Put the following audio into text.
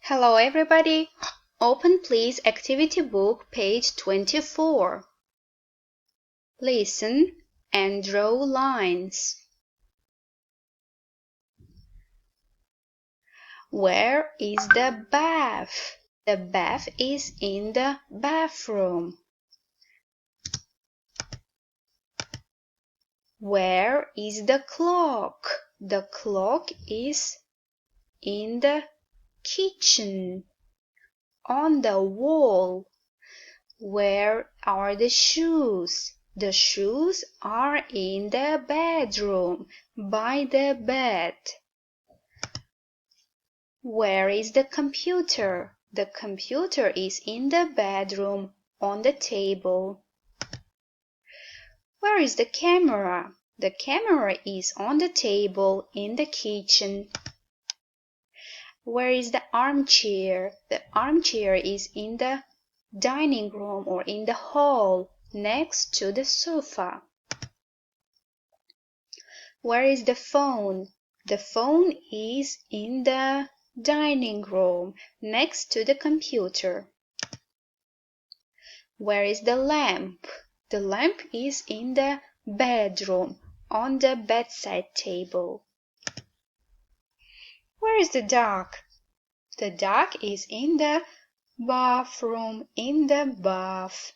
Hello everybody! Open please activity book page 24. Listen and draw lines. Where is the bath? The bath is in the bathroom. Where is the clock? The clock is in the kitchen. On the wall. Where are the shoes? The shoes are in the bedroom, by the bed. Where is the computer? The computer is in the bedroom, on the table. Where is the camera? The camera is on the table in the kitchen. Where is the armchair? The armchair is in the dining room or in the hall next to the sofa. Where is the phone? The phone is in the dining room next to the computer. Where is the lamp? The lamp is in the bedroom on the bedside table. Where is the dog? The dog is in the bathroom in the bath.